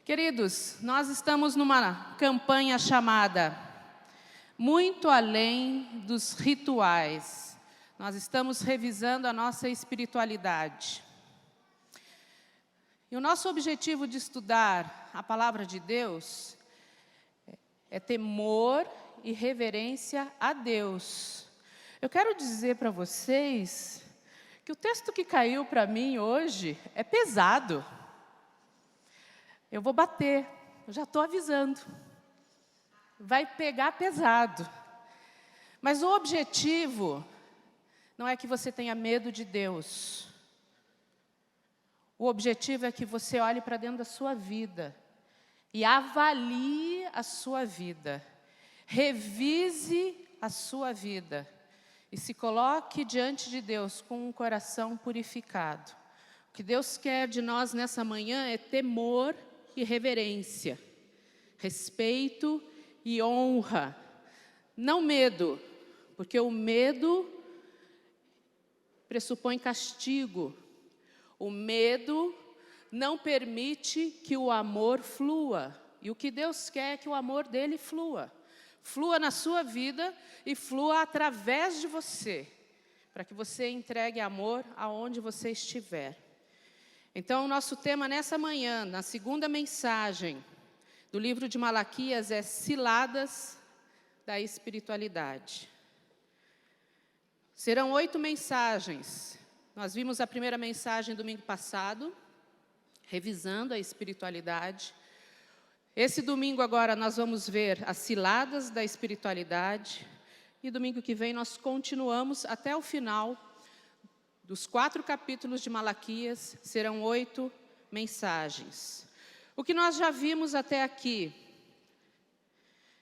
Queridos, nós estamos numa campanha chamada Muito Além dos Rituais. Nós estamos revisando a nossa espiritualidade. E o nosso objetivo de estudar a palavra de Deus é temor e reverência a Deus. Eu quero dizer para vocês que o texto que caiu para mim hoje é pesado. Eu vou bater, eu já estou avisando. Vai pegar pesado. Mas o objetivo não é que você tenha medo de Deus. O objetivo é que você olhe para dentro da sua vida e avalie a sua vida. Revise a sua vida e se coloque diante de Deus com um coração purificado. O que Deus quer de nós nessa manhã é temor e reverência, respeito e honra, não medo, porque o medo pressupõe castigo. O medo não permite que o amor flua, e o que Deus quer é que o amor dele flua. Flua na sua vida e flua através de você, para que você entregue amor aonde você estiver. Então, o nosso tema nessa manhã, na segunda mensagem do livro de Malaquias, é Ciladas da Espiritualidade. Serão 8 mensagens. Nós vimos a primeira mensagem domingo passado, revisando a espiritualidade. Esse domingo agora nós vamos ver as ciladas da espiritualidade. E domingo que vem nós continuamos até o final dos 4 capítulos de Malaquias, serão 8 mensagens. O que nós já vimos até aqui?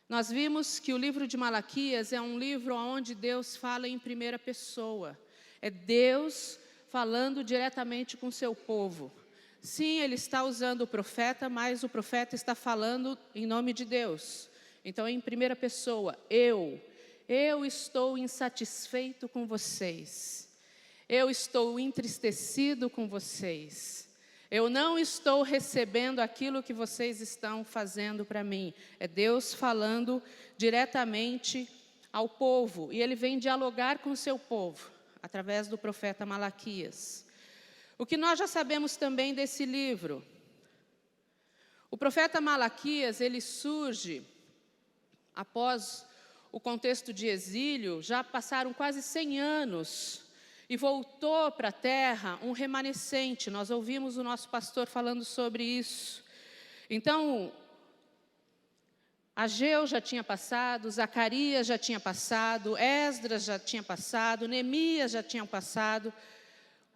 Nós vimos que o livro de Malaquias é um livro onde Deus fala em primeira pessoa. É Deus falando diretamente com o seu povo. Sim, ele está usando o profeta, mas o profeta está falando em nome de Deus. Então, em primeira pessoa, eu estou insatisfeito com vocês. Eu estou entristecido com vocês. Eu não estou recebendo aquilo que vocês estão fazendo para mim. É Deus falando diretamente ao povo. E ele vem dialogar com o seu povo, através do profeta Malaquias. O que nós já sabemos também desse livro? O profeta Malaquias, ele surge após o contexto de exílio. Já passaram quase 100 anos. E voltou para a terra um remanescente. Nós ouvimos o nosso pastor falando sobre isso. Então, Ageu já tinha passado, Zacarias já tinha passado, Esdras já tinha passado, Neemias já tinha passado.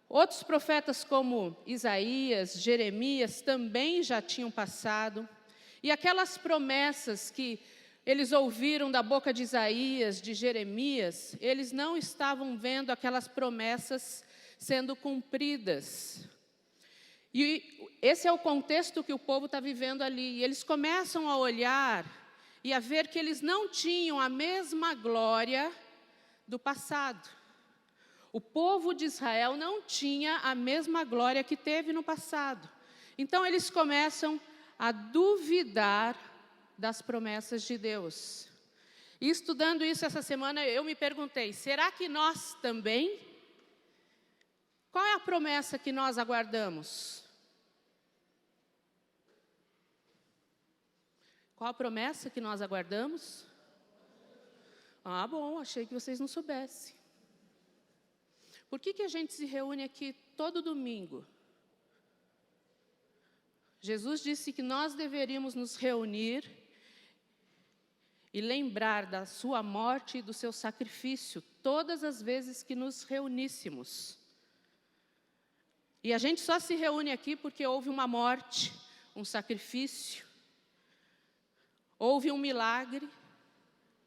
Outros profetas como Isaías, Jeremias também já tinham passado. E aquelas promessas que eles ouviram da boca de Isaías, de Jeremias, eles não estavam vendo aquelas promessas sendo cumpridas. E esse é o contexto que o povo está vivendo ali. E eles começam a olhar e a ver que eles não tinham a mesma glória do passado. O povo de Israel não tinha a mesma glória que teve no passado. Então eles começam a duvidar das promessas de Deus. E estudando isso essa semana, eu me perguntei, será que nós também? Qual é a promessa que nós aguardamos? Qual a promessa que nós aguardamos? Ah, bom, achei que vocês não soubessem. Por que a gente se reúne aqui todo domingo? Jesus disse que nós deveríamos nos reunir e lembrar da sua morte e do seu sacrifício todas as vezes que nos reuníssemos. E a gente só se reúne aqui porque houve uma morte, um sacrifício, houve um milagre,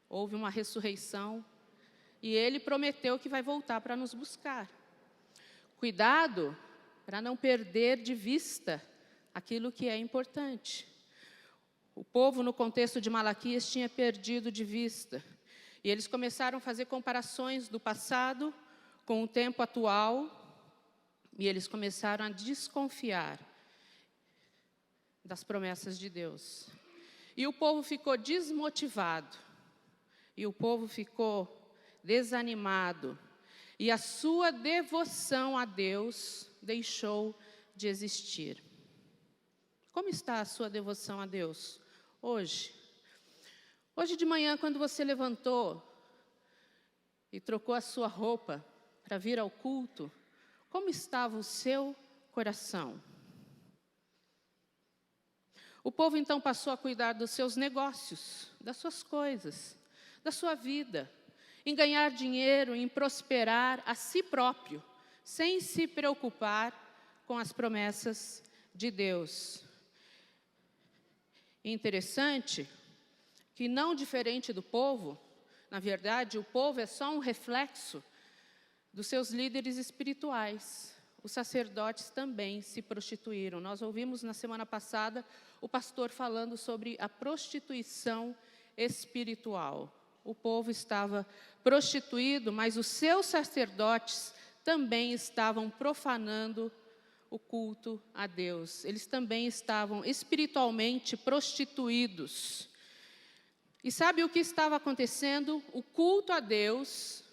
houve uma ressurreição, e ele prometeu que vai voltar para nos buscar. Cuidado para não perder de vista aquilo que é importante. O povo, no contexto de Malaquias, tinha perdido de vista. E eles começaram a fazer comparações do passado com o tempo atual. E eles começaram a desconfiar das promessas de Deus. E o povo ficou desmotivado, e o povo ficou desanimado, e a sua devoção a Deus deixou de existir. Como está a sua devoção a Deus hoje? Hoje de manhã, quando você levantou e trocou a sua roupa para vir ao culto, como estava o seu coração? O povo então passou a cuidar dos seus negócios, das suas coisas, da sua vida, em ganhar dinheiro, em prosperar a si próprio, sem se preocupar com as promessas de Deus. Interessante que, não diferente do povo, na verdade, o povo é só um reflexo dos seus líderes espirituais. Os sacerdotes também se prostituíram. Nós ouvimos na semana passada o pastor falando sobre a prostituição espiritual. O povo estava prostituído, mas os seus sacerdotes também estavam profanando o culto a Deus. Eles também estavam espiritualmente prostituídos. E sabe o que estava acontecendo? O culto a Deus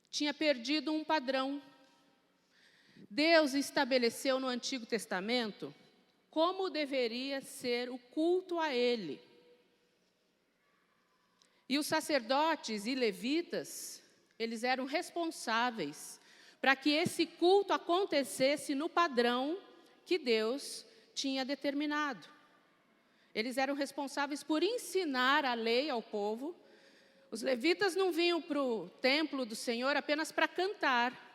tinha perdido um padrão. Deus estabeleceu no Antigo Testamento como deveria ser o culto a Ele. E os sacerdotes e levitas, eles eram responsáveis para que esse culto acontecesse no padrão que Deus tinha determinado. Eles eram responsáveis por ensinar a lei ao povo. Os levitas não vinham para o templo do Senhor apenas para cantar.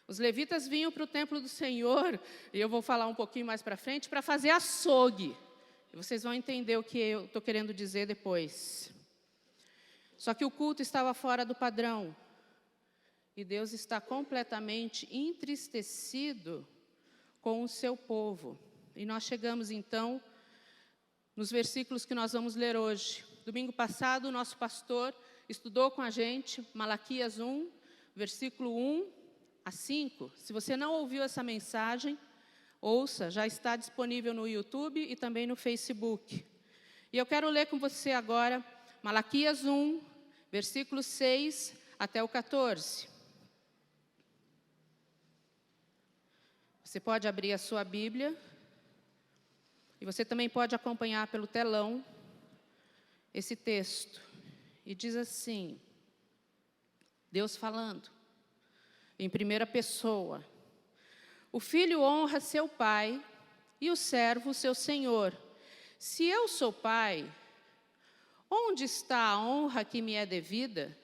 Os levitas vinham para o templo do Senhor, e eu vou falar um pouquinho mais para frente, para fazer açougue. E vocês vão entender o que eu estou querendo dizer depois. Só que o culto estava fora do padrão. E Deus está completamente entristecido com o seu povo. E nós chegamos então nos versículos que nós vamos ler hoje. Domingo passado, o nosso pastor estudou com a gente Malaquias 1, versículo 1 a 5. Se você não ouviu essa mensagem, ouça, já está disponível no YouTube e também no Facebook. E eu quero ler com você agora Malaquias 1, versículo 6 até o 14. Você pode abrir a sua Bíblia e você também pode acompanhar pelo telão esse texto. E diz assim, Deus falando, em primeira pessoa: o filho honra seu pai e o servo seu senhor. Se eu sou pai, onde está a honra que me é devida?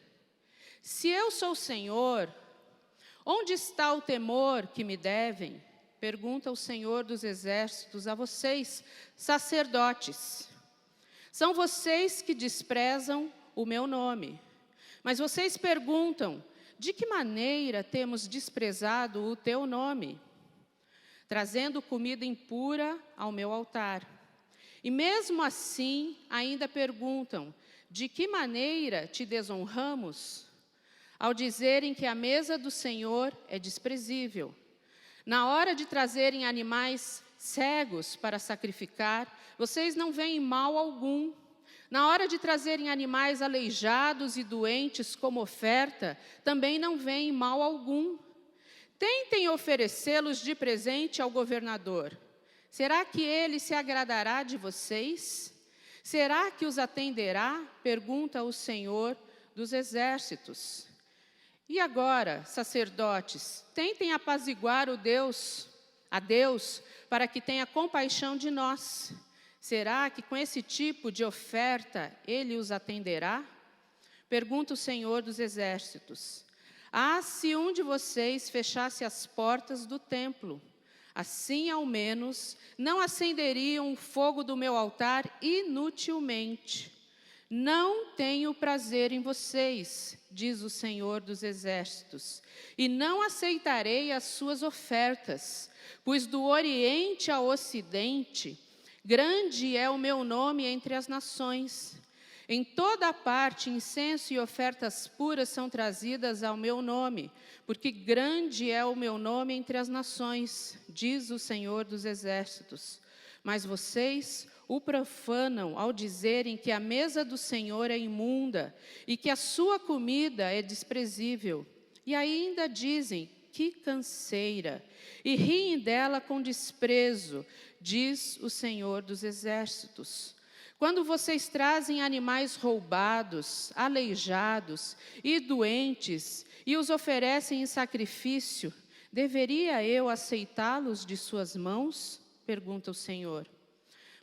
Se eu sou senhor, onde está o temor que me devem? Pergunta o Senhor dos Exércitos a vocês, sacerdotes. São vocês que desprezam o meu nome. Mas vocês perguntam, de que maneira temos desprezado o teu nome? Trazendo comida impura ao meu altar. E mesmo assim, ainda perguntam, de que maneira te desonramos? Ao dizerem que a mesa do Senhor é desprezível. Na hora de trazerem animais cegos para sacrificar, vocês não veem mal algum. Na hora de trazerem animais aleijados e doentes como oferta, também não veem mal algum. Tentem oferecê-los de presente ao governador. Será que ele se agradará de vocês? Será que os atenderá? Pergunta o Senhor dos Exércitos. E agora, sacerdotes, tentem apaziguar a Deus, para que tenha compaixão de nós. Será que com esse tipo de oferta Ele os atenderá? Pergunta o Senhor dos Exércitos. Ah, se um de vocês fechasse as portas do templo, assim ao menos não acenderiam o fogo do meu altar inutilmente. Não tenho prazer em vocês, diz o Senhor dos Exércitos, e não aceitarei as suas ofertas, pois do Oriente ao Ocidente, grande é o meu nome entre as nações. Em toda parte, incenso e ofertas puras são trazidas ao meu nome, porque grande é o meu nome entre as nações, diz o Senhor dos Exércitos. Mas vocês o profanam ao dizerem que a mesa do Senhor é imunda e que a sua comida é desprezível. E ainda dizem, que canseira, e riem dela com desprezo, diz o Senhor dos Exércitos. Quando vocês trazem animais roubados, aleijados e doentes e os oferecem em sacrifício, deveria eu aceitá-los de suas mãos? Pergunta o Senhor.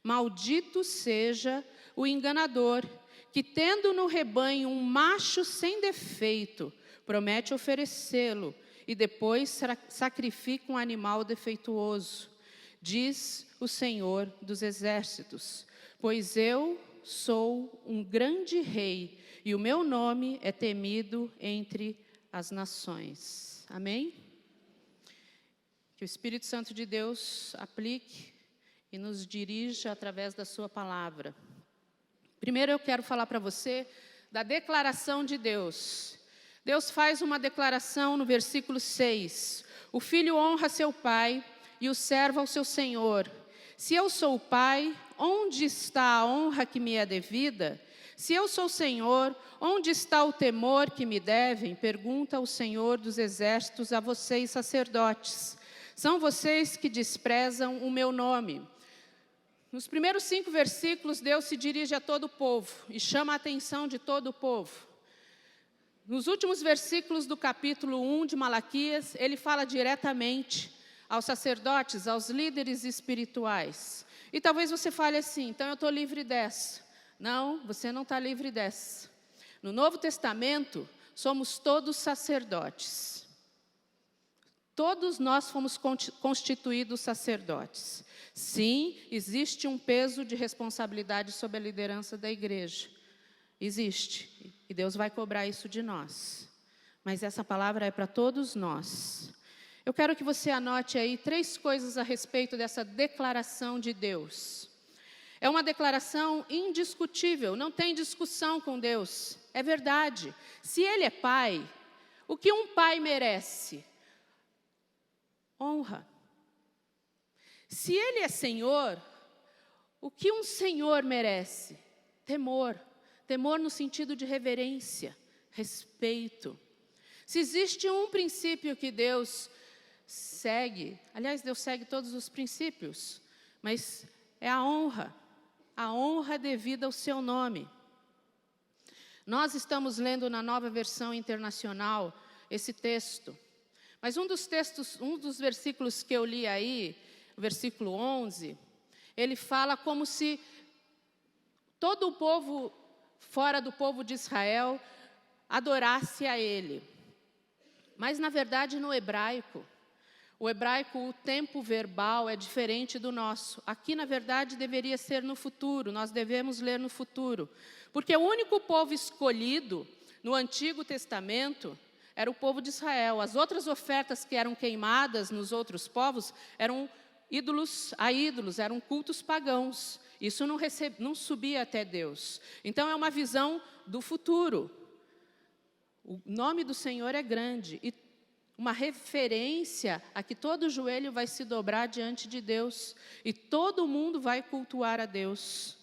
Maldito seja o enganador, que tendo no rebanho um macho sem defeito, promete oferecê-lo e depois sacrifica um animal defeituoso, diz o Senhor dos Exércitos. Pois eu sou um grande rei, e o meu nome é temido entre as nações. Amém? Que o Espírito Santo de Deus aplique e nos dirija através da sua palavra. Primeiro eu quero falar para você da declaração de Deus. Deus faz uma declaração no versículo 6. O filho honra seu pai e o servo ao seu senhor. Se eu sou o pai, onde está a honra que me é devida? Se eu sou o Senhor, onde está o temor que me devem? Pergunta o Senhor dos Exércitos a vocês, sacerdotes. São vocês que desprezam o meu nome. Nos primeiros 5 versículos, Deus se dirige a todo o povo e chama a atenção de todo o povo. Nos últimos versículos do capítulo 1 de Malaquias, ele fala diretamente aos sacerdotes, aos líderes espirituais. E talvez você fale assim, então eu estou livre dessa. Não, você não está livre dessa. No Novo Testamento, somos todos sacerdotes. Todos nós fomos constituídos sacerdotes. Sim, existe um peso de responsabilidade sobre a liderança da igreja. Existe. E Deus vai cobrar isso de nós. Mas essa palavra é para todos nós. Eu quero que você anote aí 3 coisas a respeito dessa declaração de Deus. É uma declaração indiscutível, não tem discussão com Deus. É verdade. Se Ele é Pai, o que um pai merece? Honra. Se Ele é Senhor, o que um Senhor merece? Temor. Temor no sentido de reverência, respeito. Se existe um princípio que Deus segue, aliás, Deus segue todos os princípios, mas é a honra devida ao seu nome. Nós estamos lendo na Nova Versão Internacional esse texto, mas um dos versículos que eu li aí, o versículo 11, ele fala como se todo o povo, fora do povo de Israel, adorasse a Ele. Mas, na verdade, no hebraico, o tempo verbal é diferente do nosso. Aqui, na verdade, deveria ser no futuro, nós devemos ler no futuro. Porque o único povo escolhido no Antigo Testamento era o povo de Israel. As outras ofertas que eram queimadas nos outros povos eram ídolos, eram cultos pagãos. Isso não subia até Deus. Então, é uma visão do futuro. O nome do Senhor é grande e uma referência a que todo joelho vai se dobrar diante de Deus e todo mundo vai cultuar a Deus,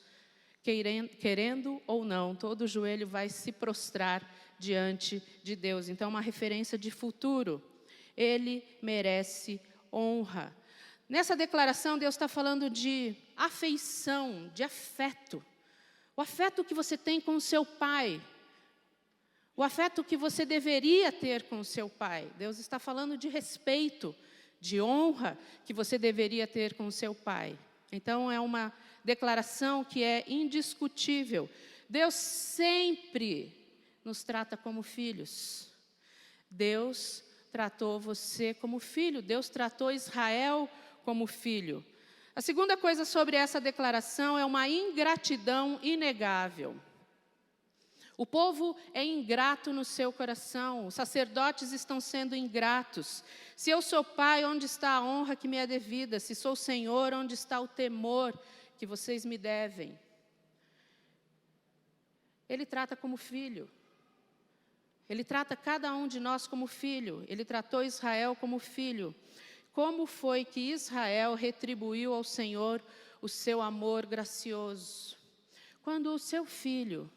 querendo ou não, todo joelho vai se prostrar diante de Deus. Então, uma referência de futuro. Ele merece honra. Nessa declaração, Deus está falando de afeição, de afeto. O afeto que você tem com o seu pai. O afeto que você deveria ter com o seu pai. Deus está falando de respeito, de honra que você deveria ter com o seu pai. Então, é uma declaração que é indiscutível. Deus sempre nos trata como filhos. Deus tratou você como filho. Deus tratou Israel como filho. A segunda coisa sobre essa declaração é uma ingratidão inegável. O povo é ingrato no seu coração, os sacerdotes estão sendo ingratos. Se eu sou pai, onde está a honra que me é devida? Se sou Senhor, onde está o temor que vocês me devem? Ele trata como filho. Ele trata cada um de nós como filho. Ele tratou Israel como filho. Como foi que Israel retribuiu ao Senhor o seu amor gracioso? Quando o seu filho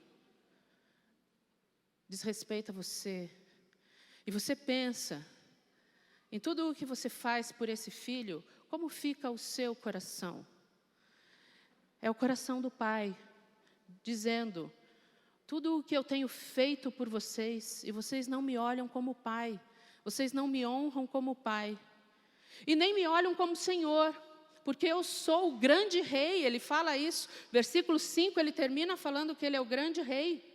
desrespeita você, e você pensa em tudo o que você faz por esse filho, como fica o seu coração? É o coração do pai, dizendo: tudo o que eu tenho feito por vocês, e vocês não me olham como pai, vocês não me honram como pai, e nem me olham como Senhor, porque eu sou o grande rei. Ele fala isso, versículo 5, ele termina falando que ele é o grande rei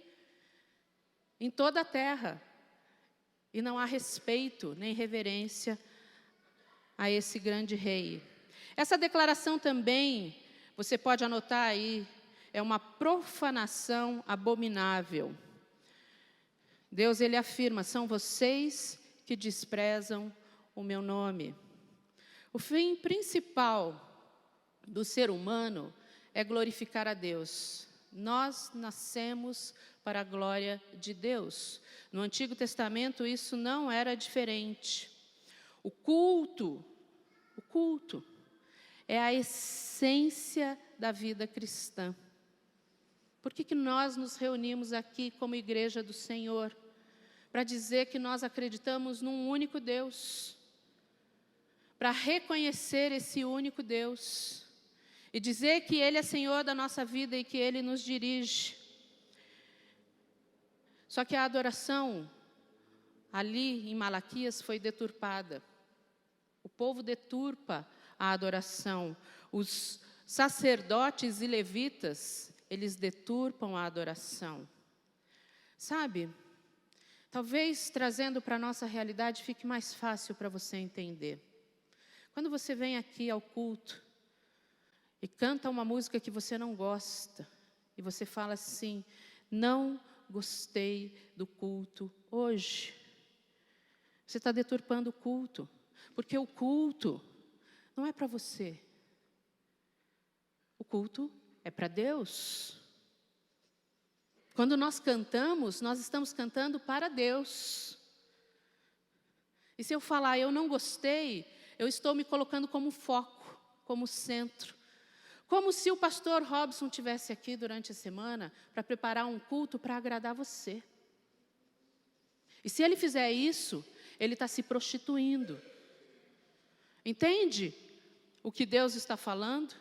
em toda a terra, e não há respeito nem reverência a esse grande rei. Essa declaração também, você pode anotar aí, é uma profanação abominável. Deus, ele afirma: são vocês que desprezam o meu nome. O fim principal do ser humano é glorificar a Deus. Nós nascemos para a glória de Deus. No Antigo Testamento isso não era diferente. O culto é a essência da vida cristã. Por que nós nos reunimos aqui como igreja do Senhor? Para dizer que nós acreditamos num único Deus. Para reconhecer esse único Deus. E dizer que Ele é Senhor da nossa vida e que Ele nos dirige. Só que a adoração ali em Malaquias foi deturpada. O povo deturpa a adoração. Os sacerdotes e levitas, eles deturpam a adoração. Sabe, talvez trazendo para a nossa realidade fique mais fácil para você entender. Quando você vem aqui ao culto e canta uma música que você não gosta, e você fala assim: não gostei do culto hoje. Você está deturpando o culto, porque o culto não é para você. O culto é para Deus. Quando nós cantamos, nós estamos cantando para Deus. E se eu falar eu não gostei, eu estou me colocando como foco, como centro. Como se o pastor Robson estivesse aqui durante a semana para preparar um culto para agradar você. E se ele fizer isso, ele está se prostituindo. Entende o que Deus está falando?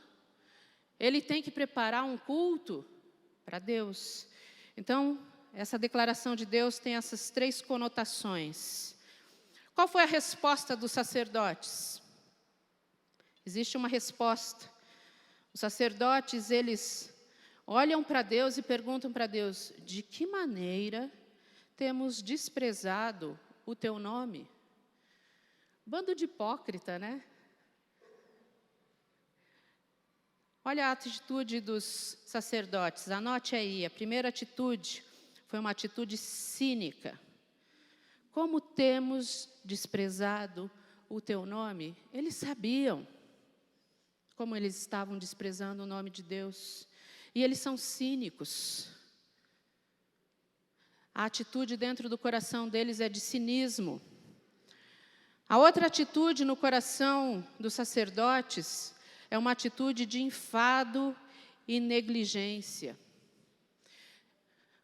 Ele tem que preparar um culto para Deus. Então, essa declaração de Deus tem essas 3 conotações. Qual foi a resposta dos sacerdotes? Existe uma resposta. Os sacerdotes, eles olham para Deus e perguntam para Deus: de que maneira temos desprezado o teu nome? Bando de hipócrita, né? Olha a atitude dos sacerdotes, anote aí. A primeira atitude foi uma atitude cínica. Como temos desprezado o teu nome? Eles sabiam como eles estavam desprezando o nome de Deus. E eles são cínicos. A atitude dentro do coração deles é de cinismo. A outra atitude no coração dos sacerdotes é uma atitude de enfado e negligência.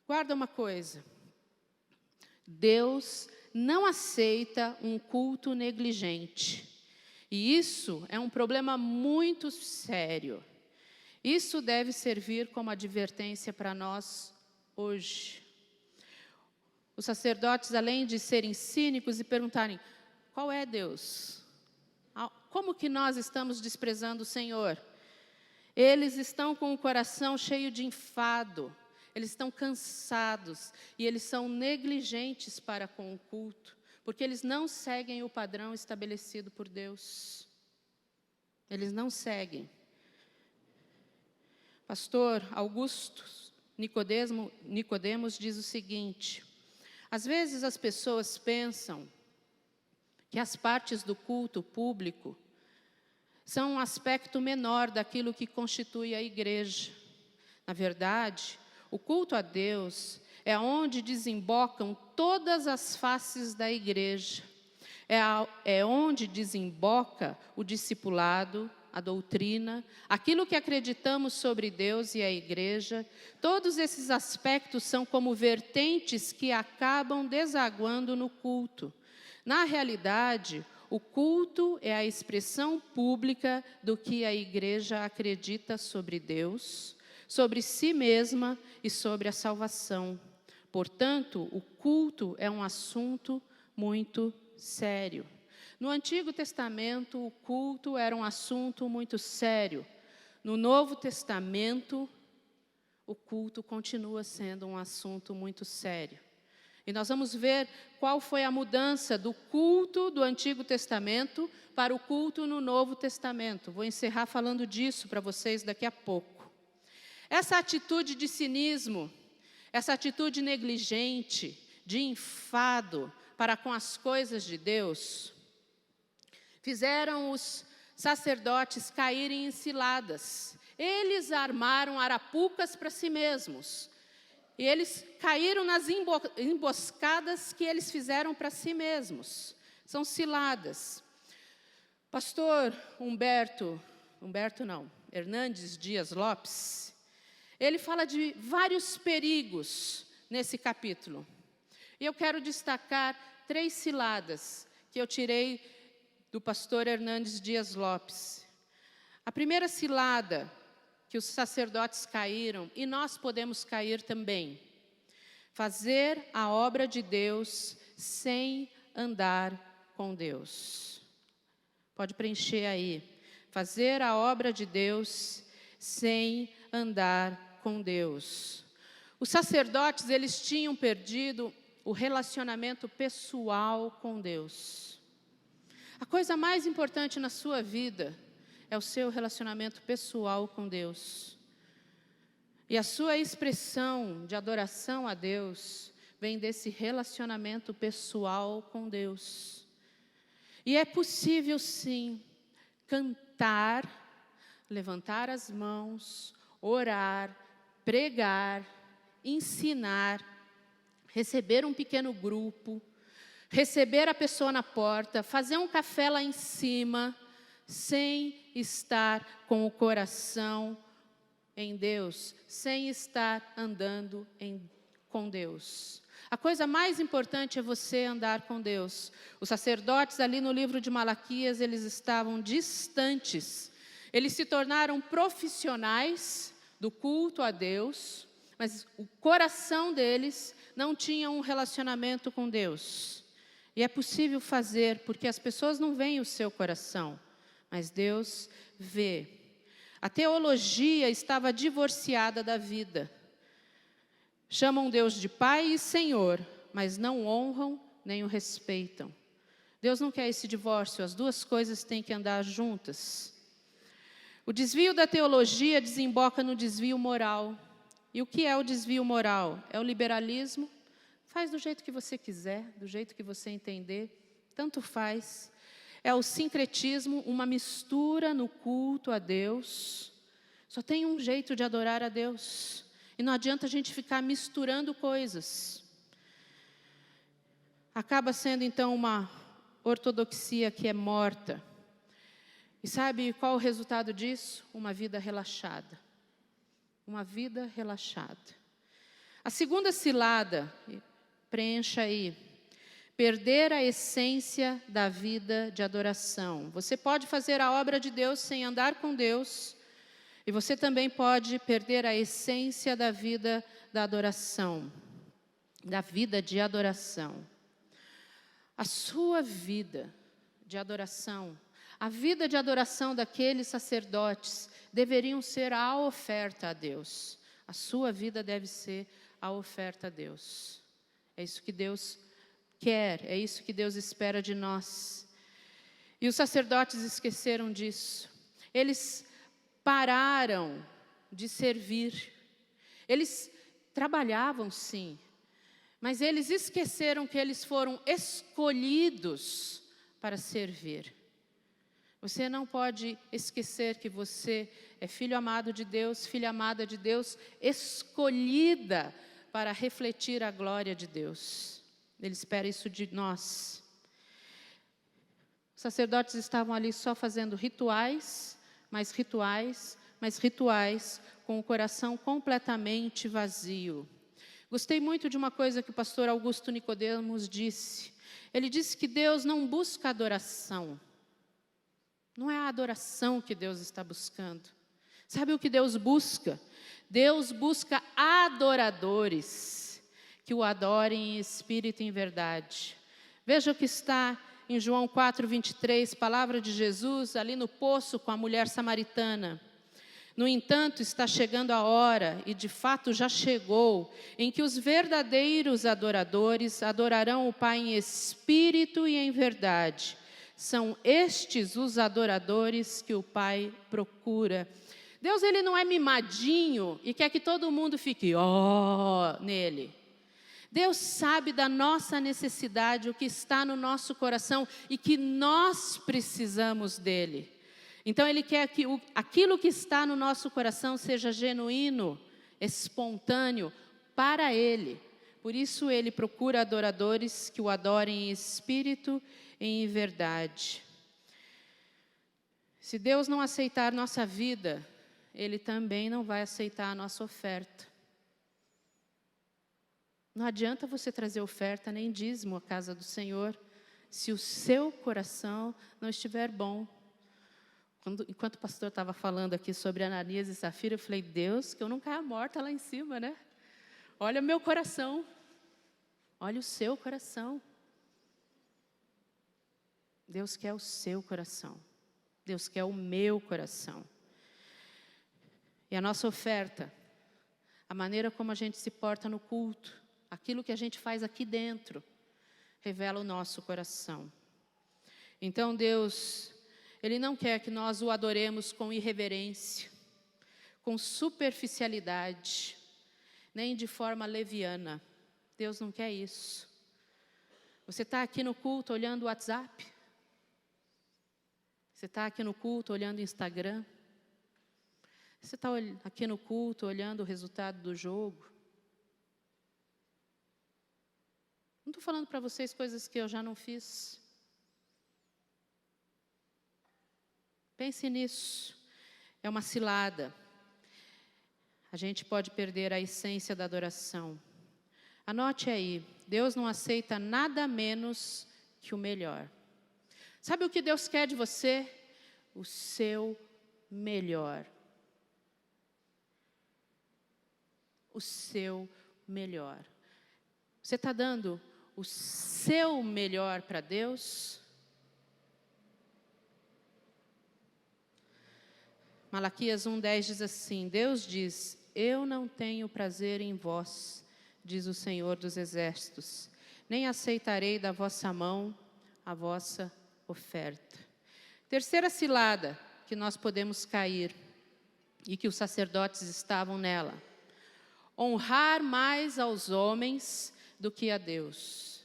Guarda uma coisa. Deus não aceita um culto negligente. E isso é um problema muito sério. Isso deve servir como advertência para nós hoje. Os sacerdotes, além de serem cínicos e perguntarem: qual é Deus? Como que nós estamos desprezando o Senhor? Eles estão com o coração cheio de enfado. Eles estão cansados e eles são negligentes para com o culto, porque eles não seguem o padrão estabelecido por Deus. Eles não seguem. Pastor Augusto Nicodemos diz o seguinte: às vezes as pessoas pensam que as partes do culto público são um aspecto menor daquilo que constitui a igreja. Na verdade, o culto a Deus é onde desembocam todas as faces da igreja. É onde desemboca o discipulado, a doutrina, aquilo que acreditamos sobre Deus e a igreja. Todos esses aspectos são como vertentes que acabam desaguando no culto. Na realidade, o culto é a expressão pública do que a igreja acredita sobre Deus, sobre si mesma e sobre a salvação. Portanto, o culto é um assunto muito sério. No Antigo Testamento, o culto era um assunto muito sério. No Novo Testamento, o culto continua sendo um assunto muito sério. E nós vamos ver qual foi a mudança do culto do Antigo Testamento para o culto no Novo Testamento. Vou encerrar falando disso para vocês daqui a pouco. Essa atitude de cinismo, essa atitude negligente, de enfado para com as coisas de Deus, fizeram os sacerdotes caírem em ciladas. Eles armaram arapucas para si mesmos. E eles caíram nas emboscadas que eles fizeram para si mesmos. São ciladas. Pastor Hernandes Dias Lopes, ele fala de vários perigos nesse capítulo. E eu quero destacar 3 ciladas que eu tirei do pastor Hernandes Dias Lopes. A primeira cilada que os sacerdotes caíram, e nós podemos cair também: fazer a obra de Deus sem andar com Deus. Pode preencher aí. Fazer a obra de Deus sem andar com Deus. Os sacerdotes, eles tinham perdido o relacionamento pessoal com Deus. A coisa mais importante na sua vida é o seu relacionamento pessoal com Deus. E a sua expressão de adoração a Deus vem desse relacionamento pessoal com Deus. E é possível, sim, cantar, levantar as mãos, orar, pregar, ensinar, receber um pequeno grupo, receber a pessoa na porta, fazer um café lá em cima, sem estar com o coração em Deus, sem estar andando com Deus. A coisa mais importante é você andar com Deus. Os sacerdotes ali no livro de Malaquias, eles estavam distantes. Eles se tornaram profissionais do culto a Deus, mas o coração deles não tinha um relacionamento com Deus. E é possível fazer, porque as pessoas não veem o seu coração, mas Deus vê. A teologia estava divorciada da vida. Chamam Deus de Pai e Senhor, mas não honram nem o respeitam. Deus não quer esse divórcio, as duas coisas têm que andar juntas. O desvio da teologia desemboca no desvio moral. E o que é o desvio moral? É o liberalismo. Faz do jeito que você quiser, do jeito que você entender, tanto faz. É o sincretismo, uma mistura no culto a Deus. Só tem um jeito de adorar a Deus. E não adianta a gente ficar misturando coisas. Acaba sendo, então, uma ortodoxia que é morta. E sabe qual o resultado disso? Uma vida relaxada. Uma vida relaxada. A segunda cilada, preencha aí. Perder a essência da vida de adoração. Você pode fazer a obra de Deus sem andar com Deus. E você também pode perder a essência da vida da adoração. Da vida de adoração. A sua vida de adoração, a vida de adoração daqueles sacerdotes deveriam ser a oferta a Deus. A sua vida deve ser a oferta a Deus. É isso que Deus quer, é isso que Deus espera de nós. E os sacerdotes esqueceram disso. Eles pararam de servir. Eles trabalhavam, sim, mas eles esqueceram que eles foram escolhidos para servir. Você não pode esquecer que você é filho amado de Deus, filha amada de Deus, escolhida para refletir a glória de Deus. Ele espera isso de nós. Os sacerdotes estavam ali só fazendo rituais, com o coração completamente vazio. Gostei muito de uma coisa que o pastor Augusto Nicodemos disse. Ele disse que Deus não busca adoração. Não é a adoração que Deus está buscando. Sabe o que Deus busca? Deus busca adoradores que o adorem em espírito e em verdade. Veja o que está em João 4:23, palavra de Jesus, ali no poço com a mulher samaritana. No entanto, está chegando a hora, e de fato já chegou, em que os verdadeiros adoradores adorarão o Pai em espírito e em verdade. São estes os adoradores que o Pai procura. Deus, ele não é mimadinho e quer que todo mundo fique nele. Deus sabe da nossa necessidade, o que está no nosso coração e que nós precisamos dele. Então ele quer que aquilo que está no nosso coração seja genuíno, espontâneo para ele. Por isso ele procura adoradores que o adorem em espírito e em verdade. Se Deus não aceitar nossa vida, ele também não vai aceitar a nossa oferta. Não adianta você trazer oferta nem dízimo à casa do Senhor, se o seu coração não estiver bom. Enquanto o pastor estava falando aqui sobre Ananias e Safira, eu falei, Deus, que eu não caia morta lá em cima, né? Olha o meu coração, olha o seu coração. Deus quer o seu coração, Deus quer o meu coração. E a nossa oferta, a maneira como a gente se porta no culto, aquilo que a gente faz aqui dentro, revela o nosso coração. Então Deus, ele não quer que nós o adoremos com irreverência, com superficialidade, nem de forma leviana. Deus não quer isso. Você está aqui no culto olhando o WhatsApp? Você está aqui no culto olhando o Instagram? Você está aqui no culto olhando o resultado do jogo? Não estou falando para vocês coisas que eu já não fiz. Pense nisso. É uma cilada. A gente pode perder a essência da adoração. Anote aí, Deus não aceita nada menos que o melhor. Sabe o que Deus quer de você? O seu melhor. O seu melhor. Você está dando o seu melhor para Deus? Malaquias 1:10 diz assim, Deus diz, eu não tenho prazer em vós, diz o Senhor dos Exércitos, nem aceitarei da vossa mão a vossa oferta. Terceira cilada que nós podemos cair, e que os sacerdotes estavam nela, honrar mais aos homens do que a Deus.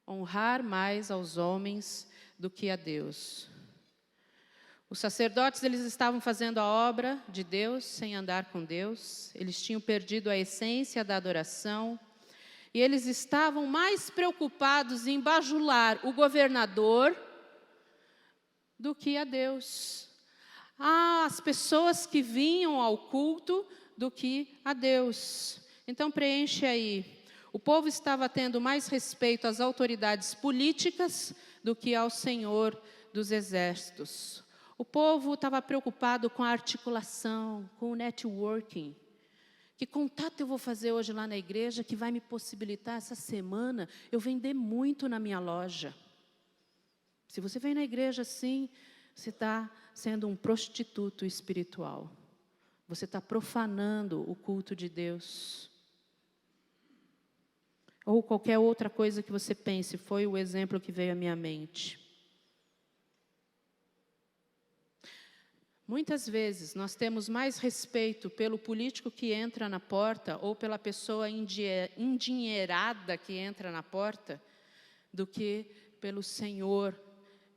Honrar mais aos homens do que a Deus. Os sacerdotes, eles estavam fazendo a obra de Deus sem andar com Deus. Eles tinham perdido a essência da adoração. E eles estavam mais preocupados em bajular o governador do que a Deus. As pessoas que vinham ao culto do que a Deus. Então preenche aí. O povo estava tendo mais respeito às autoridades políticas do que ao Senhor dos Exércitos. O povo estava preocupado com a articulação, com o networking. Que contato eu vou fazer hoje lá na igreja que vai me possibilitar essa semana eu vender muito na minha loja? Se você vem na igreja assim, você está sendo um prostituto espiritual. Você está profanando o culto de Deus. Ou qualquer outra coisa que você pense, foi o exemplo que veio à minha mente. Muitas vezes nós temos mais respeito pelo político que entra na porta ou pela pessoa endinheirada que entra na porta do que pelo Senhor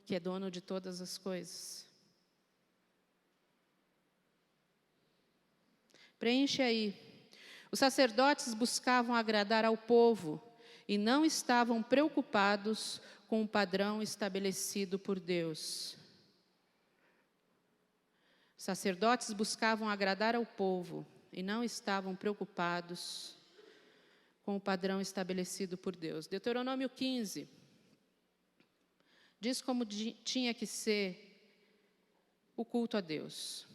que é dono de todas as coisas. Preenche aí. Os sacerdotes buscavam agradar ao povo e não estavam preocupados com o padrão estabelecido por Deus. Os sacerdotes buscavam agradar ao povo e não estavam preocupados com o padrão estabelecido por Deus. Deuteronômio 15 diz como tinha que ser o culto a Deus.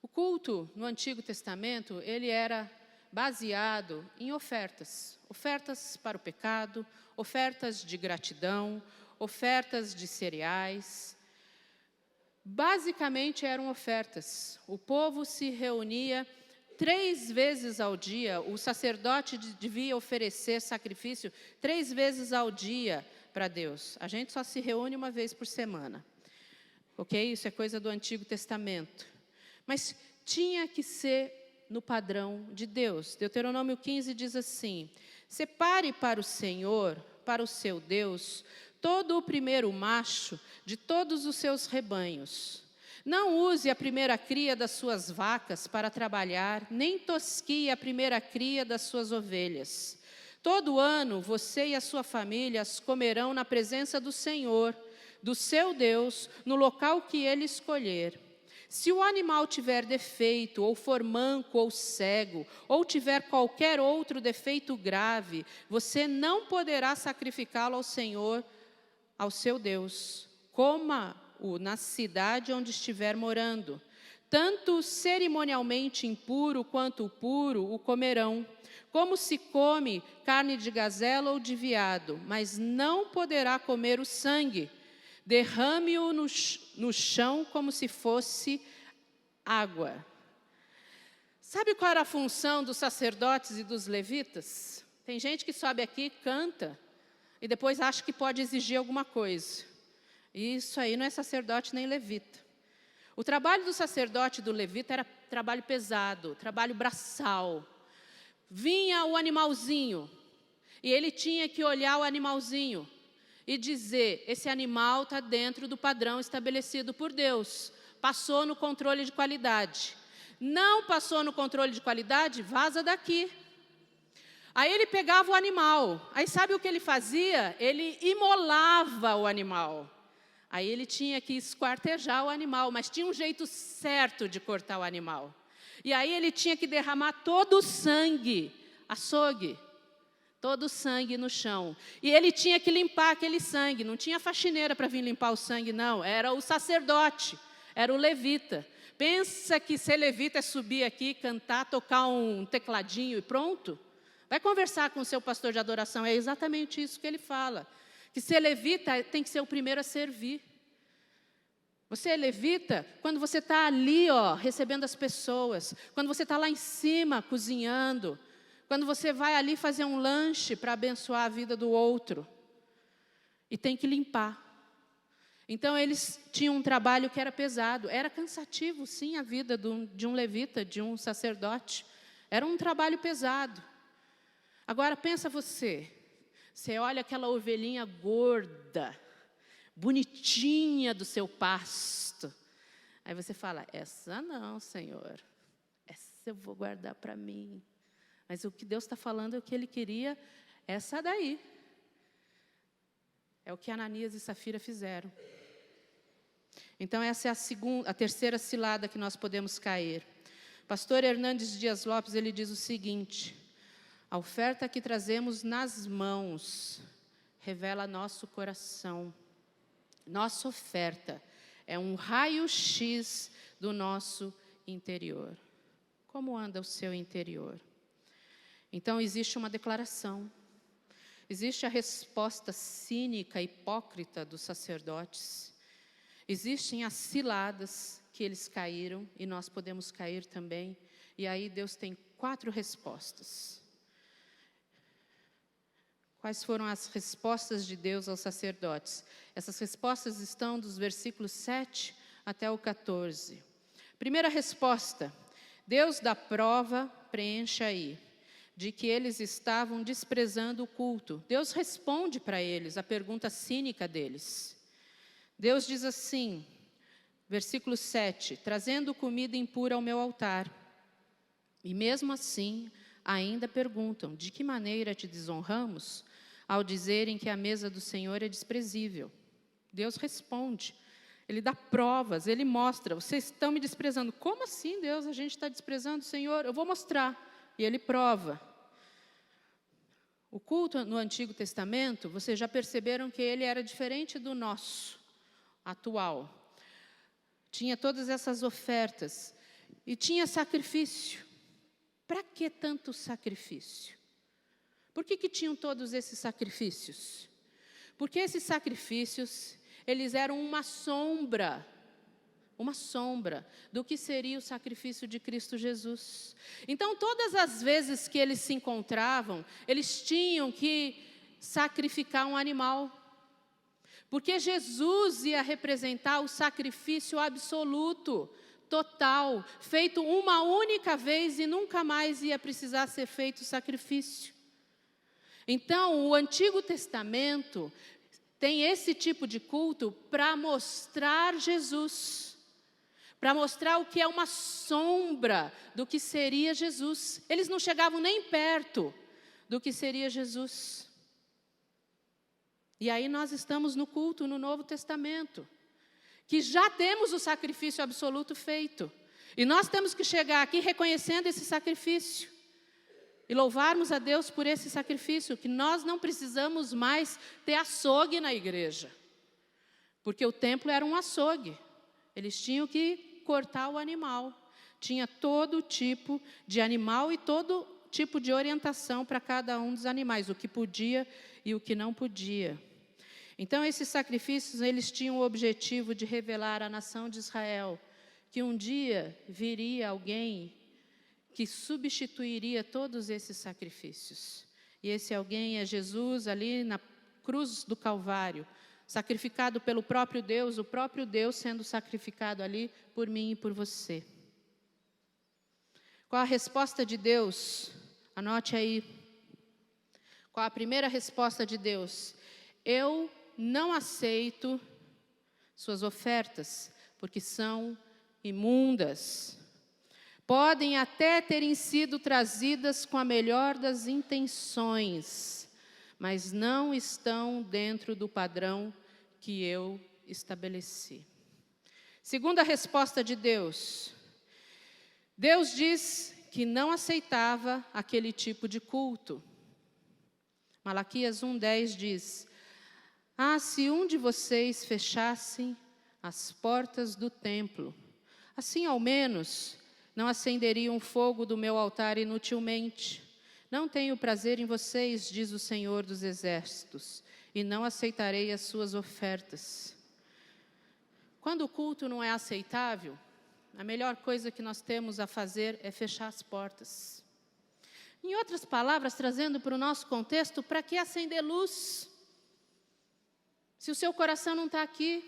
O culto no Antigo Testamento, ele era baseado em ofertas. Ofertas para o pecado, ofertas de gratidão, ofertas de cereais. Basicamente eram ofertas. O povo se reunia 3 vezes ao dia, o sacerdote devia oferecer sacrifício 3 vezes ao dia para Deus. A gente só se reúne 1 vez por semana. Ok? Isso é coisa do Antigo Testamento. Mas tinha que ser no padrão de Deus. Deuteronômio 15 diz assim: separe para o Senhor, para o seu Deus, todo o primeiro macho de todos os seus rebanhos. Não use a primeira cria das suas vacas para trabalhar, nem tosquie a primeira cria das suas ovelhas. Todo ano você e a sua família as comerão na presença do Senhor, do seu Deus, no local que Ele escolher. Se o animal tiver defeito, ou for manco ou cego, ou tiver qualquer outro defeito grave, você não poderá sacrificá-lo ao Senhor, ao seu Deus. Coma-o na cidade onde estiver morando. Tanto cerimonialmente impuro quanto o puro o comerão. Como se come carne de gazela ou de veado, mas não poderá comer o sangue. Derrame-o no chão como se fosse água. Sabe qual era a função dos sacerdotes e dos levitas? Tem gente que sobe aqui, canta, e depois acha que pode exigir alguma coisa. Isso aí não é sacerdote nem levita. O trabalho do sacerdote e do levita era trabalho pesado, trabalho braçal. Vinha o animalzinho, e ele tinha que olhar o animalzinho e dizer: esse animal está dentro do padrão estabelecido por Deus. Passou no controle de qualidade. Não passou no controle de qualidade? Vaza daqui. Aí ele pegava o animal. Aí sabe o que ele fazia? Ele imolava o animal. Aí ele tinha que esquartejar o animal, mas tinha um jeito certo de cortar o animal. E aí ele tinha que derramar todo o sangue, açougue, todo o sangue no chão. E ele tinha que limpar aquele sangue. Não tinha faxineira para vir limpar o sangue, não. Era o sacerdote, era o levita. Pensa que ser levita é subir aqui, cantar, tocar um tecladinho e pronto? Vai conversar com o seu pastor de adoração, é exatamente isso que ele fala. Que ser levita tem que ser o primeiro a servir. Você é levita quando você está ali, recebendo as pessoas. Quando você está lá em cima, cozinhando. Quando você vai ali fazer um lanche para abençoar a vida do outro. E tem que limpar. Então, eles tinham um trabalho que era pesado. Era cansativo, sim, a vida de um levita, de um sacerdote. Era um trabalho pesado. Agora, pensa você. Você olha aquela ovelhinha gorda, bonitinha do seu pasto. Aí você fala: essa não, Senhor. Essa eu vou guardar para mim. Mas o que Deus está falando é o que Ele queria, essa daí. É o que Ananias e Safira fizeram. Então essa é a terceira cilada que nós podemos cair. Pastor Hernandes Dias Lopes, ele diz o seguinte: a oferta que trazemos nas mãos revela nosso coração. Nossa oferta é um raio-x do nosso interior. Como anda o seu interior? Então existe uma declaração. Existe a resposta cínica, hipócrita dos sacerdotes. Existem as ciladas que eles caíram e nós podemos cair também. E aí Deus tem 4 respostas. Quais foram as respostas de Deus aos sacerdotes? Essas respostas estão dos versículos 7 até o 14. Primeira resposta: Deus dá prova, preencha aí, de que eles estavam desprezando o culto. Deus responde para eles a pergunta cínica deles. Deus diz assim, versículo 7, trazendo comida impura ao meu altar. E mesmo assim, ainda perguntam, de que maneira te desonramos? Ao dizerem que a mesa do Senhor é desprezível. Deus responde, Ele dá provas, Ele mostra, vocês estão me desprezando. Como assim, Deus, a gente está desprezando o Senhor? Eu vou mostrar. E Ele prova. O culto no Antigo Testamento, vocês já perceberam que ele era diferente do nosso, atual. Tinha todas essas ofertas e tinha sacrifício. Para que tanto sacrifício? Por que tinham todos esses sacrifícios? Porque esses sacrifícios, eles eram uma sombra do que seria o sacrifício de Cristo Jesus. Então, todas as vezes que eles se encontravam, eles tinham que sacrificar um animal. Porque Jesus ia representar o sacrifício absoluto, total, feito uma única vez e nunca mais ia precisar ser feito sacrifício. Então, o Antigo Testamento tem esse tipo de culto para mostrar Jesus, para mostrar o que é uma sombra do que seria Jesus. Eles não chegavam nem perto do que seria Jesus. E aí nós estamos no culto no Novo Testamento, que já temos o sacrifício absoluto feito. E nós temos que chegar aqui reconhecendo esse sacrifício. E louvarmos a Deus por esse sacrifício, que nós não precisamos mais ter açougue na igreja. Porque o templo era um açougue. Eles tinham que cortar o animal. Tinha todo tipo de animal e todo tipo de orientação para cada um dos animais, o que podia e o que não podia. Então, esses sacrifícios, eles tinham o objetivo de revelar à nação de Israel que um dia viria alguém que substituiria todos esses sacrifícios. E esse alguém é Jesus ali na cruz do Calvário, sacrificado pelo próprio Deus, o próprio Deus sendo sacrificado ali por mim e por você. Qual a resposta de Deus? Anote aí. Qual a primeira resposta de Deus? Eu não aceito suas ofertas, porque são imundas. Podem até terem sido trazidas com a melhor das intenções, mas não estão dentro do padrão que eu estabeleci. Segunda resposta de Deus. Deus diz que não aceitava aquele tipo de culto. Malaquias 1:10 diz: se um de vocês fechasse as portas do templo, assim ao menos não acenderiam fogo do meu altar inutilmente. Não tenho prazer em vocês, diz o Senhor dos Exércitos, e não aceitarei as suas ofertas. Quando o culto não é aceitável, a melhor coisa que nós temos a fazer é fechar as portas. Em outras palavras, trazendo para o nosso contexto, para que acender luz? Se o seu coração não está aqui,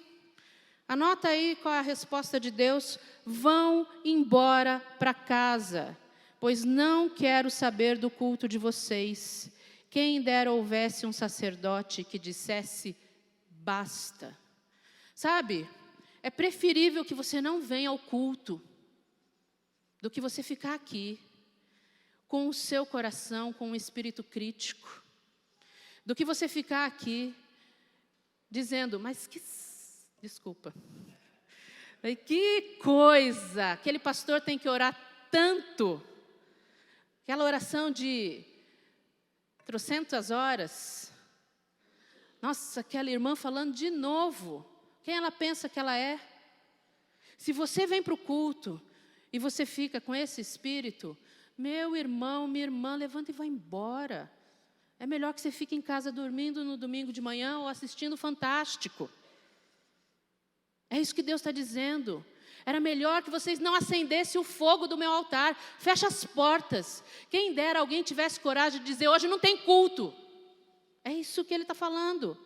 anota aí qual é a resposta de Deus: vão embora para casa, pois não quero saber do culto de vocês. Quem dera houvesse um sacerdote que dissesse basta. Sabe, é preferível que você não venha ao culto do que você ficar aqui com o seu coração, com um espírito crítico, do que você ficar aqui dizendo, mas desculpa, que coisa, aquele pastor tem que orar tanto, aquela oração de trocentas horas, nossa, aquela irmã falando de novo, quem ela pensa que ela é? Se você vem para o culto e você fica com esse espírito, meu irmão, minha irmã, levanta e vai embora. É melhor que você fique em casa dormindo no domingo de manhã ou assistindo Fantástico. É isso que Deus está dizendo. Era melhor que vocês não acendessem o fogo do meu altar. Fecha as portas. Quem dera alguém tivesse coragem de dizer, hoje não tem culto. É isso que ele está falando.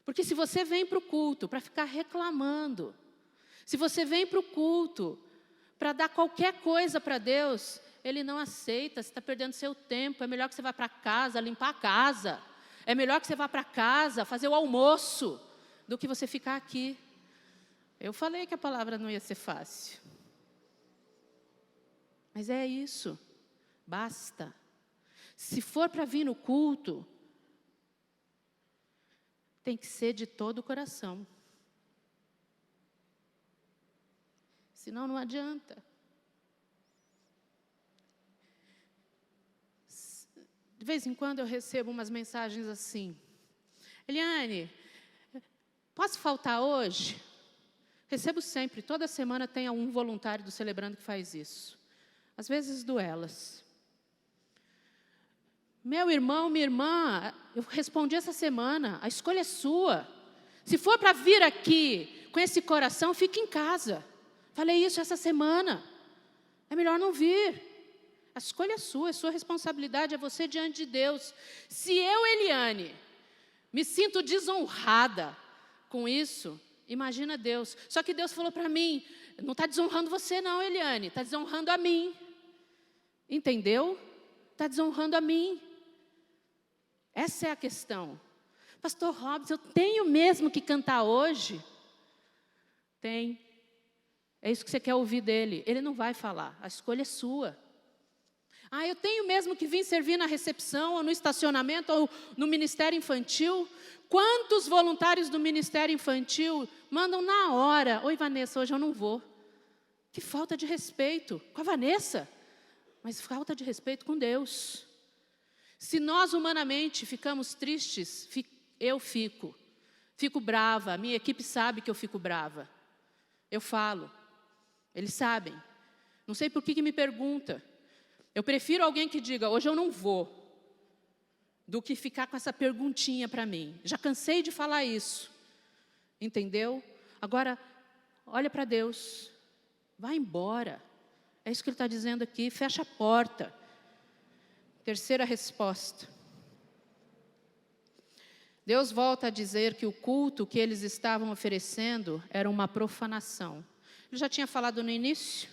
Porque se você vem para o culto para ficar reclamando, se você vem para o culto para dar qualquer coisa para Deus, Ele não aceita, você está perdendo seu tempo. É melhor que você vá para casa, limpar a casa. É melhor que você vá para casa, fazer o almoço. do que você ficar aqui. Eu falei que a palavra não ia ser fácil. Mas é isso. Basta. Se for para vir no culto, tem que ser de todo o coração. Senão não adianta. De vez em quando eu recebo umas mensagens assim: Eliane, posso faltar hoje? Recebo sempre, toda semana tem um voluntário do Celebrando que faz isso. Às vezes duelas. Meu irmão, minha irmã, eu respondi essa semana, a escolha é sua. Se for para vir aqui com esse coração, fique em casa. Falei isso essa semana. É melhor não vir. A escolha é sua responsabilidade, é você diante de Deus. Se eu, Eliane, me sinto desonrada com isso, imagina Deus. Só que Deus falou para mim, não está desonrando você não, Eliane, está desonrando a mim. Entendeu? Está desonrando a mim. Essa é a questão. Pastor Robson, eu tenho mesmo que cantar hoje? Tem. É isso que você quer ouvir dele. Ele não vai falar, a escolha é sua. Ah, eu tenho mesmo que vir servir na recepção, ou no estacionamento, ou no Ministério Infantil? Quantos voluntários do Ministério Infantil mandam na hora: oi, Vanessa, hoje eu não vou. Que falta de respeito com a Vanessa, mas falta de respeito com Deus. Se nós humanamente ficamos tristes, eu fico brava, a minha equipe sabe que eu fico brava. Eu falo, eles sabem. Não sei por que me pergunta. Eu prefiro alguém que diga, hoje eu não vou, do que ficar com essa perguntinha para mim. Já cansei de falar isso. Entendeu? Agora, olha para Deus. Vai embora. É isso que Ele está dizendo aqui. Fecha a porta. Terceira resposta. Deus volta a dizer que o culto que eles estavam oferecendo era uma profanação. Ele já tinha falado no início.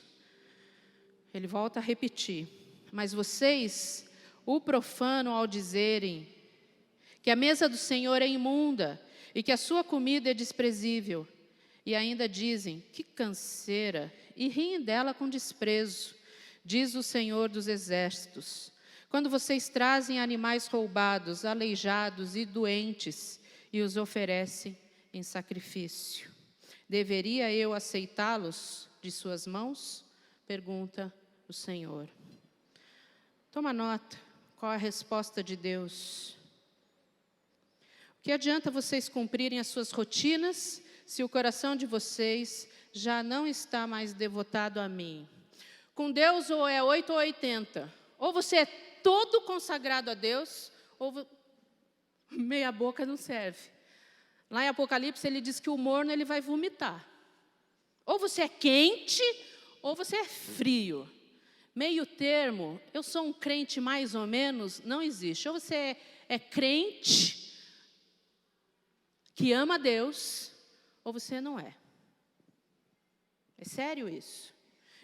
Ele volta a repetir. Mas vocês o profanam ao dizerem que a mesa do Senhor é imunda e que a sua comida é desprezível. E ainda dizem, que canseira, e riem dela com desprezo, diz o Senhor dos Exércitos. Quando vocês trazem animais roubados, aleijados e doentes e os oferecem em sacrifício, deveria eu aceitá-los de suas mãos? Pergunta o Senhor. Toma nota, qual é a resposta de Deus? O que adianta vocês cumprirem as suas rotinas se o coração de vocês já não está mais devotado a mim? Com Deus ou é 8 ou 80. Ou você é todo consagrado a Deus, ou meia boca não serve. Lá em Apocalipse ele diz que o morno ele vai vomitar. Ou você é quente, ou você é frio. Meio termo, eu sou um crente mais ou menos, não existe. Ou você é crente, que ama a Deus, ou você não é. É sério isso.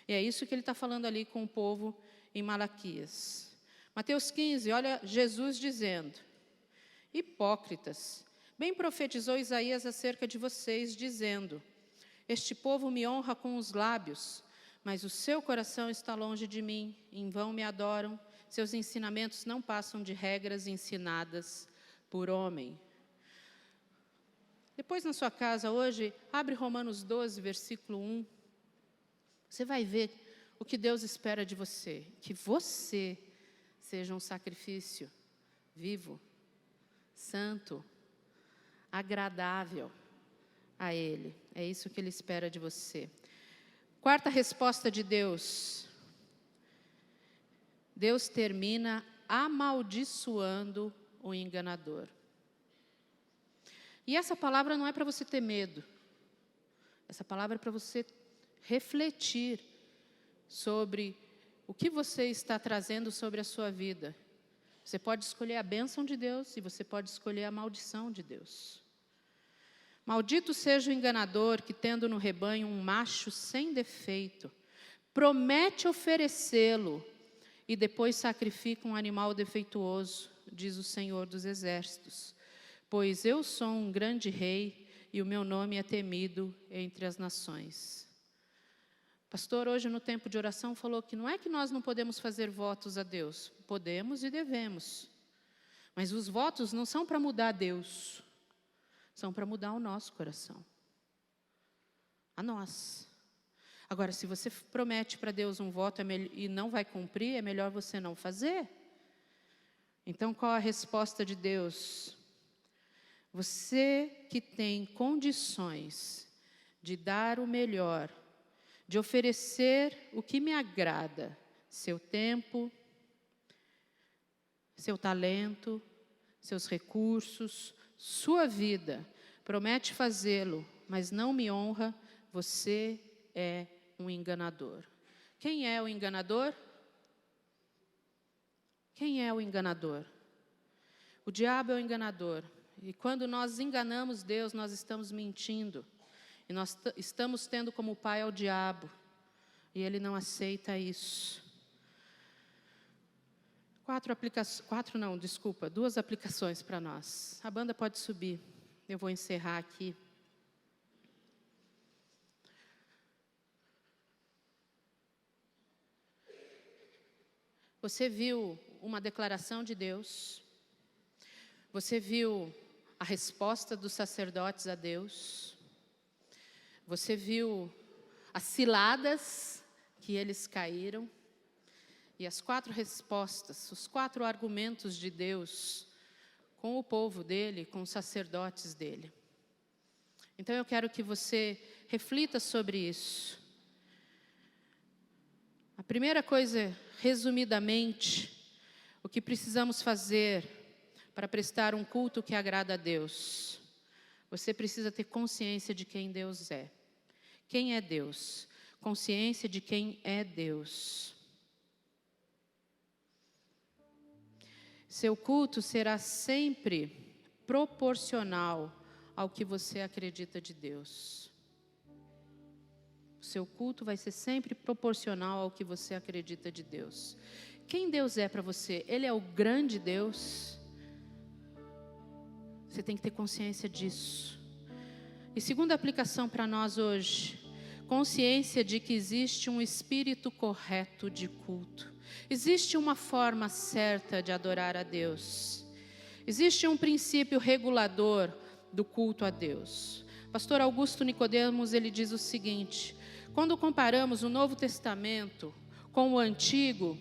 E é isso que ele está falando ali com o povo em Malaquias. Mateus 15, olha Jesus dizendo: hipócritas, bem profetizou Isaías acerca de vocês, dizendo: este povo me honra com os lábios, mas o seu coração está longe de mim, em vão me adoram, seus ensinamentos não passam de regras ensinadas por homem. Depois na sua casa hoje, abre Romanos 12, versículo 1. Você vai ver o que Deus espera de você, que você seja um sacrifício vivo, santo, agradável a Ele. É isso que Ele espera de você. Quarta resposta de Deus. Deus termina amaldiçoando o enganador. E essa palavra não é para você ter medo. Essa palavra é para você refletir sobre o que você está trazendo sobre a sua vida. Você pode escolher a bênção de Deus e você pode escolher a maldição de Deus. Maldito seja o enganador que, tendo no rebanho um macho sem defeito, promete oferecê-lo e depois sacrifica um animal defeituoso, diz o Senhor dos Exércitos. Pois eu sou um grande rei e o meu nome é temido entre as nações. Pastor, hoje no tempo de oração falou que não é que nós não podemos fazer votos a Deus. Podemos e devemos. Mas os votos não são para mudar Deus. São para mudar o nosso coração. A nós. Agora, se você promete para Deus um voto e não vai cumprir, é melhor você não fazer. Então, qual a resposta de Deus? Você que tem condições de dar o melhor, de oferecer o que me agrada, seu tempo, seu talento, seus recursos, sua vida, promete fazê-lo, mas não me honra, você é um enganador. Quem é o enganador? Quem é o enganador? O diabo é o enganador. E quando nós enganamos Deus, nós estamos mentindo. E nós estamos tendo como pai ao diabo. E ele não aceita isso. Duas aplicações para nós. A banda pode subir. Eu vou encerrar aqui. Você viu uma declaração de Deus. Você viu a resposta dos sacerdotes a Deus. Você viu as ciladas que eles caíram. E as 4 respostas, os 4 argumentos de Deus com o povo dele, com os sacerdotes dele. Então eu quero que você reflita sobre isso. A primeira coisa, resumidamente, o que precisamos fazer para prestar um culto que agrada a Deus. Você precisa ter consciência de quem Deus é. Quem é Deus? Consciência de quem é Deus. Seu culto será sempre proporcional ao que você acredita de Deus. O seu culto vai ser sempre proporcional ao que você acredita de Deus. Quem Deus é para você? Ele é o grande Deus. Você tem que ter consciência disso. E segunda aplicação para nós hoje, consciência de que existe um espírito correto de culto. Existe uma forma certa de adorar a Deus. Existe um princípio regulador do culto a Deus. Pastor Augusto Nicodemos, ele diz o seguinte: quando comparamos o Novo Testamento com o Antigo,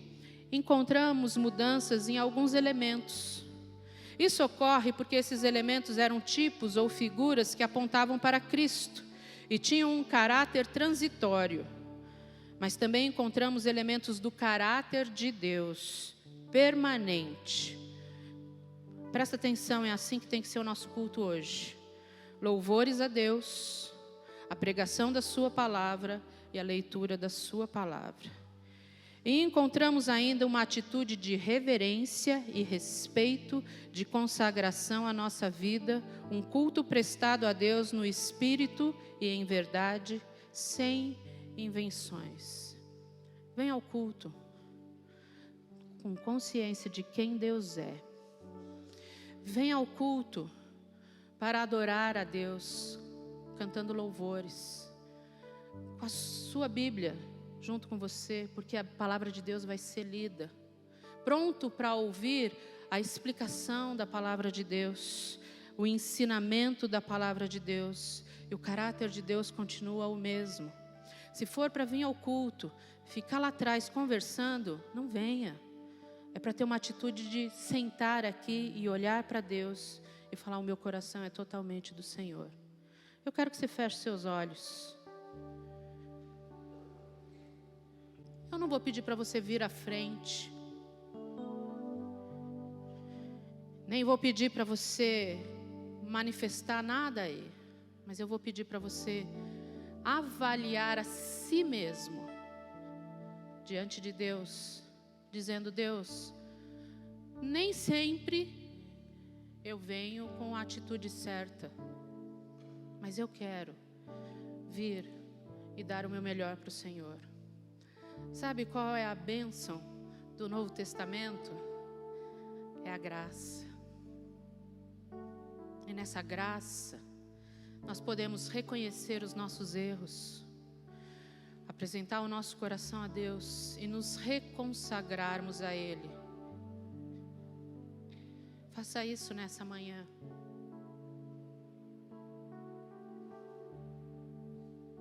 encontramos mudanças em alguns elementos. Isso ocorre porque esses elementos eram tipos ou figuras que apontavam para Cristo e tinham um caráter transitório. Mas também encontramos elementos do caráter de Deus, permanente. Presta atenção, é assim que tem que ser o nosso culto hoje. Louvores a Deus, a pregação da sua palavra e a leitura da sua palavra. E encontramos ainda uma atitude de reverência e respeito, de consagração à nossa vida, um culto prestado a Deus no espírito e em verdade, sem invenções. Venha ao culto com consciência de quem Deus é. Venha ao culto para adorar a Deus, cantando louvores, com a sua Bíblia junto com você, porque a palavra de Deus vai ser lida, pronto para ouvir a explicação da palavra de Deus, o ensinamento da palavra de Deus, e o caráter de Deus continua o mesmo. Se for para vir ao culto, ficar lá atrás conversando, não venha. É para ter uma atitude de sentar aqui e olhar para Deus e falar: o meu coração é totalmente do Senhor. Eu quero que você feche seus olhos. Eu não vou pedir para você vir à frente. Nem vou pedir para você manifestar nada aí. Mas eu vou pedir para você avaliar a si mesmo diante de Deus, dizendo: Deus, nem sempre eu venho com a atitude certa, mas eu quero vir e dar o meu melhor para o Senhor. Sabe qual é a bênção do Novo Testamento? É a graça. E nessa graça, nós podemos reconhecer os nossos erros, apresentar o nosso coração a Deus e nos reconsagrarmos a Ele. Faça isso nessa manhã.